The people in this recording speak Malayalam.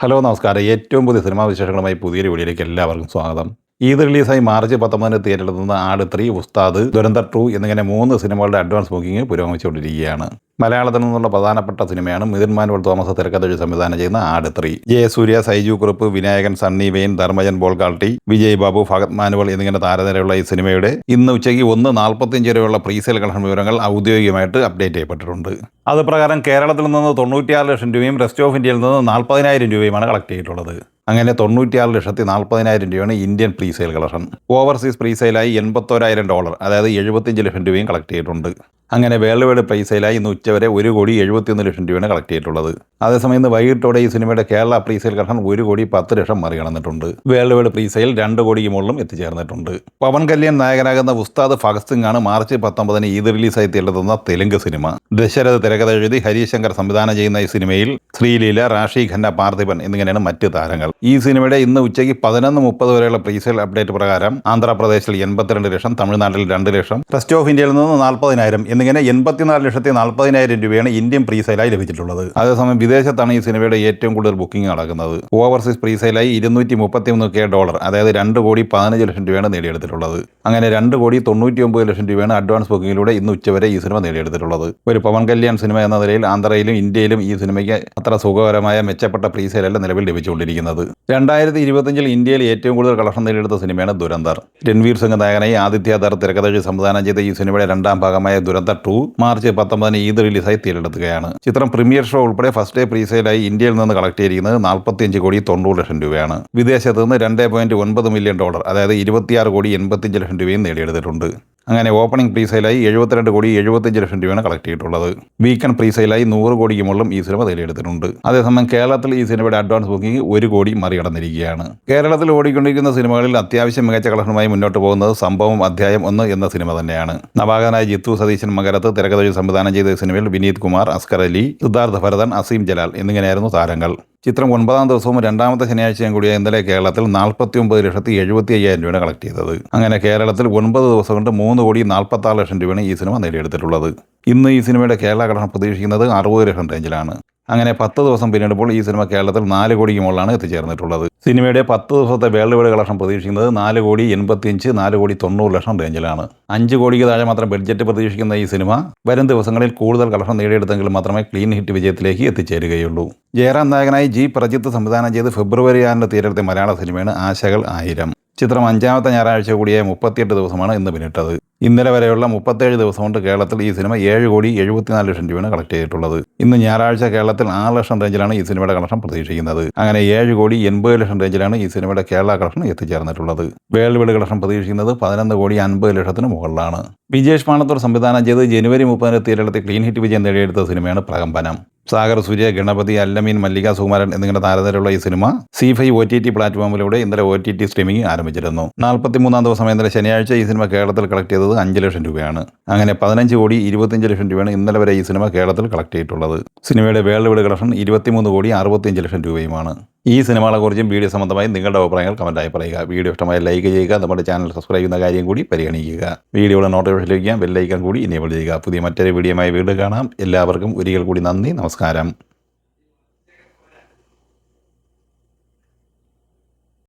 ഹലോ നമസ്കാരം. ഏറ്റവും പുതിയ സിനിമാ വിശേഷങ്ങളുമായി പുതിയൊരു വീഡിയോയിലേക്ക് എല്ലാവർക്കും സ്വാഗതം. ഈദ് റിലീസായി മാർച്ച് 19 തിയേറ്ററിലെത്തുന്ന ആട് 3, ഉസ്താദ്, ദുരന്തർ 2 എന്നിങ്ങനെ 3 സിനിമകളുടെ അഡ്വാൻസ് ബുക്കിംഗ് പുരോഗമിച്ചുകൊണ്ടിരിക്കുകയാണ്. മലയാളത്തിൽ നിന്നുള്ള പ്രധാനപ്പെട്ട സിനിമയാണ് മിഥുൻ മാനുവൽ തോമസ് തിരക്കഥെഴുതി സംവിധാനം ചെയ്യുന്ന ആട് 3. ജയസൂര്യ, സൈജു കുറുപ്പ്, വിനായകൻ, സണ്ണി വെയിൻ, ധർമ്മജൻ ബോൾഗാൾട്ടി, വിജയ് ബാബു, ഫഹദ് മാനുവൽ എന്നിങ്ങനെ താരനിരയുള്ള ഈ സിനിമയുടെ ഇന്ന് ഉച്ചയ്ക്ക് 1:45 വരെയുള്ള പ്രീസെയിൽ കളക്ഷൻ വിവരങ്ങൾ ഔദ്യോഗികമായിട്ട് അപ്ഡേറ്റ് ചെയ്യപ്പെട്ടിട്ടുണ്ട്. അത് പ്രകാരം കേരളത്തിൽ നിന്ന് 96 ലക്ഷം രൂപയും റെസ്റ്റ് ഓഫ് ഇന്ത്യയിൽ നിന്ന് 40,000 രൂപയുമാണ് കളക്ട് ചെയ്തിട്ടുള്ളത്. അങ്ങനെ 96,40,000 രൂപയാണ് ഇന്ത്യൻ പ്രീസെയിൽ കളക്ഷൻ. ഓവർസീസ് പ്രീസെയിലായി $81,000, അതായത് 75 ലക്ഷം രൂപയും കളക്ട് ചെയ്തിട്ടുണ്ട്. അങ്ങനെ വേൾഡ് വൈഡ് പ്രീസെയിലായി ഇന്ന് ഉച്ചവരെ 1,71 ലക്ഷം രൂപയാണ് കളക്ട് ചെയ്തിട്ടുള്ളത്. അതേസമയം ഇന്ന് വൈകിട്ടോടെ ഈ സിനിമയുടെ കേരള പ്രീസെയിൽ കളക്ഷൻ 1,10 ലക്ഷം മറികടന്നിട്ടുണ്ട്. വേൾഡ് വൈഡ് പ്രീസെയിൽ 2 കോടിക്ക് മുകളിലും എത്തിച്ചേർന്നിട്ടുണ്ട്. പവൻ കല്യാൺ നായകനാകുന്ന ഉസ്താദ് ഭഗത് സിംഗ് ആണ് മാർച്ച് 19 ഈദ് റിലീസായി തിയേറ്ററിലെത്തുന്ന തെലുങ്ക് സിനിമ. ദശരഥ് തിരക്കഥ എഴുതി ഹരീഷ് ശങ്കർ സംവിധാനം ചെയ്യുന്ന ഈ സിനിമയിൽ ശ്രീലീല, റാഷി ഖന്ന, പാർത്ഥിപൻ എന്നിങ്ങനെയാണ് മറ്റ് താരങ്ങൾ. ഈ സിനിമയുടെ ഇന്ന് ഉച്ചയ്ക്ക് 11:30 വരെയുള്ള പ്രീസെയിൽ അപ്ഡേറ്റ് പ്രകാരം ആന്ധ്രാപ്രദേശിൽ 82 ലക്ഷം, തമിഴ്നാട്ടിൽ 2 ലക്ഷം, റെസ്റ്റ് ഓഫ് ഇന്ത്യയിൽ നിന്ന് 40,000 എന്നിങ്ങനെ 84,40,000 രൂപയാണ് ഇന്ത്യൻ പ്രീസെയിലായി ലഭിച്ചിട്ടുള്ളത്. അതേസമയം വിദേശത്താണ് ഈ സിനിമയുടെ ഏറ്റവും കൂടുതൽ ബുക്കിംഗ് നടക്കുന്നത്. ഓവർസീസ് പ്രീസെയിലായി $233,000, അതായത് 2,15 ലക്ഷം രൂപയാണ് നേടിയെടുത്തിട്ടുള്ളത്. അങ്ങനെ 2,99 ലക്ഷം രൂപയാണ് അഡ്വാൻസ് ബുക്കിങ്ങിലൂടെ ഇന്ന് ഉച്ചവരെ ഈ സിനിമ നേടിയെടുത്തിട്ടുള്ളത്. ഒരു പവൻ കല്യാൺ സിനിമ എന്ന നിലയിൽ ആന്ധ്രയിലും ഇന്ത്യയിലും ഈ സിനിമയ്ക്ക് അത്ര സുഖകരമായ മെച്ചപ്പെട്ട പ്രീസെയിലല്ല നിലവിൽ ലഭിച്ചുകൊണ്ടിരിക്കുന്നത്. 2025 ഇന്ത്യയിൽ ഏറ്റവും കൂടുതൽ കളക്ഷൻ നേടിയെടുത്ത സിനിമയാണ് ദുരന്തർ. രൺവീർ സിംഗ് നായകനായി ആദിത്യ ധർ തിരക്കഥെഴുതി സംവിധാനം ചെയ്ത ഈ സിനിമയുടെ രണ്ടാം ഭാഗമായ ദുരന്തർ 2 മാർച്ച് 19 ഈദ് റിലീസായി തിയേറ്ററിലെത്തുകയാണ്. ചിത്രം പ്രീമിയർ ഷോ ഉൾപ്പെടെ ഫസ്റ്റ് ഡേ പ്രീസെയിലായി ഇന്ത്യയിൽ നിന്ന് കളക്ട് ചെയ്തിരിക്കുന്നത് $45,90 ലക്ഷം രൂപയാണ്. വിദേശത്ത് നിന്ന് $2.9 മില്യൺ, അതായത് $26,85 ലക്ഷം രൂപയും നേടിയെടുത്തിട്ടുണ്ട്. അങ്ങനെ ഓപ്പണിംഗ് പ്രീസെയിലായി $72,75 ലക്ഷം രൂപയാണ് കളക്ട് ചെയ്തിട്ടുള്ളത്. വീക്കെൻഡ് പ്രീസെയിലായി 100 കോടിക്ക് മുകളിലും ഈ സിനിമ നേടിയെടുത്തിട്ടുണ്ട്. അതേസമയം കേരളത്തിൽ ഈ സിനിമയുടെ അഡ്വാൻസ് ബുക്കിംഗ് 1 കോടി മറികടന്നിരിക്കുകയാണ്. കേരളത്തിൽ ഓടിക്കൊണ്ടിരിക്കുന്ന സിനിമകളിൽ അത്യാവശ്യം മികച്ച കളക്ഷനുമായി മുന്നോട്ട് പോകുന്നത് സംഭവം അധ്യായം 1 എന്ന സിനിമ തന്നെയാണ്. നവാഗതനായ ജിത്തു സതീശൻ മകരത്ത് തിരക്കഥെഴുതി സംവിധാനം ചെയ്ത സിനിമയിൽ വിനീത് കുമാർ, അസ്കർ അലി, സിദ്ധാർത്ഥ് ഭരതൻ, അസീം ജലാൽ എന്നിങ്ങനെയായിരുന്നു താരങ്ങൾ. ചിത്രം 9ാം ദിവസവും രണ്ടാമത്തെ ശനിയാഴ്ചയും കൂടിയ ഇന്നലെ കേരളത്തിൽ 49,75,000 രൂപയാണ് കളക്ട് ചെയ്തത്. അങ്ങനെ കേരളത്തിൽ 9 ദിവസം കൊണ്ട് 3,46 ലക്ഷം രൂപയാണ് ഈ സിനിമ നേടിയെടുത്തിട്ടുള്ളത്. ഇന്ന് ഈ സിനിമയുടെ കേരള കളക്ഷൻ പ്രതീക്ഷിക്കുന്നത് 60 ലക്ഷം റേഞ്ചിലാണ്. അങ്ങനെ 10 ദിവസം പിന്നിടുമ്പോൾ ഈ സിനിമ കേരളത്തിൽ 4 കോടിക്ക് മുകളിലാണ് എത്തിച്ചേർന്നിട്ടുള്ളത്. സിനിമയുടെ 10 ദിവസത്തെ വേൾഡ് വൈഡ് കളക്ഷൻ പ്രതീക്ഷിക്കുന്നത് 4,85,00,000, 4,90,00,000 ലക്ഷം റേഞ്ചിലാണ്. 5 കോടിക്ക് താഴെ മാത്രം ബഡ്ജറ്റ് പ്രതീക്ഷിക്കുന്ന ഈ സിനിമ വരും ദിവസങ്ങളിൽ കൂടുതൽ കളക്ഷൻ നേടിയെടുത്തെങ്കിൽ മാത്രമേ ക്ലീൻ ഹിറ്റ് വിജയത്തിലേക്ക് എത്തിച്ചേരുകയുള്ളൂ. ജയറാം നായകനായി ജി പ്രജിത്ത് സംവിധാനം ചെയ്ത് ഫെബ്രുവരി 6 തിയേറ്ററിലെത്തിയ മലയാള സിനിമയാണ് ആശകൾ 1000. ചിത്രം 5ാമത്തെ ഞായറാഴ്ച കൂടിയായ 38 ദിവസമാണ് ഇന്ന് പിന്നിട്ടത്. ഇന്നലെ വരെയുള്ള 37 ദിവസം കൊണ്ട് കേരളത്തിൽ ഈ സിനിമ 7,74 ലക്ഷം രൂപയാണ് കളക്ട് ചെയ്തിട്ടുള്ളത്. ഇന്ന് ഞായറാഴ്ച കേരളത്തിൽ 6 ലക്ഷം റേഞ്ചിലാണ് ഈ സിനിമയുടെ കളക്ഷൻ പ്രതീക്ഷിക്കുന്നത്. അങ്ങനെ 7,80 ലക്ഷം റേഞ്ചിലാണ് ഈ സിനിമയുടെ കേരള കളക്ഷൻ എത്തിച്ചേർന്നിട്ടുള്ളത്. വേൾഡ് വൈഡ് കളക്ഷൻ പ്രതീക്ഷിക്കുന്നത് 11,50 ലക്ഷത്തിന് മുകളിലാണ്. വിജേഷ് മാണത്തൂർ സംവിധാനം ചെയ്ത് ജനുവരി 30 തിയേറ്ററിലെത്തി ക്ലീൻ ഹിറ്റ് വിജയം നേടിയെടുത്ത സിനിമയാണ് പ്രകമ്പനം. സാഗർ സൂര്യ, ഗണപതി, അല്ലമീൻ, മല്ലിക സുകുമാരൻ എന്നിങ്ങനെ താരനിരയുള്ള ഈ സിനിമ C5 OTT പ്ലാറ്റ്ഫോമിലൂടെ ഇന്നലെ OTT സ്ട്രീമിംഗ് ആരംഭിച്ചിരുന്നു. 43ാം ദിവസം ഇന്നലെ ശനിയാഴ്ച ഈ സിനിമ കേരളത്തിൽ കളക്ട് ചെയ്തത് 5 ലക്ഷം രൂപയാണ്. അങ്ങനെ 15,25 ലക്ഷം രൂപയാണ് ഇന്നലെ വരെ ഈ സിനിമ കേരളത്തിൽ കളക്ട് ചെയ്തിട്ടുള്ളത്. സിനിമയുടെ വേൾഡ് വൈഡ് കളക്ഷൻ 23,65 ലക്ഷം രൂപയുമാണ്. ഈ സിനിമകളെക്കുറിച്ചും വീഡിയോ സംബന്ധമായി നിങ്ങളുടെ അഭിപ്രായങ്ങൾ കമൻറ്റായി പറയുക. വീഡിയോ ഇഷ്ടമായി ലൈക്ക് ചെയ്യുക, നമ്മുടെ ചാനൽ സബ്സ്ക്രൈബ് ചെയ്യുന്ന കാര്യം കൂടി പരിഗണിക്കുക. വീഡിയോയുടെ നോട്ടിഫിക്കേഷൻ ലഭിക്കാൻ ബെല്ലൈക്കൺ കൂടി എനേബിൾ ചെയ്യുക. പുതിയ മറ്റൊരു വീഡിയോയുമായി വീണ്ടും കാണാം. എല്ലാവർക്കും ഒരിക്കൽ കൂടി നന്ദി, നമസ്കാരം.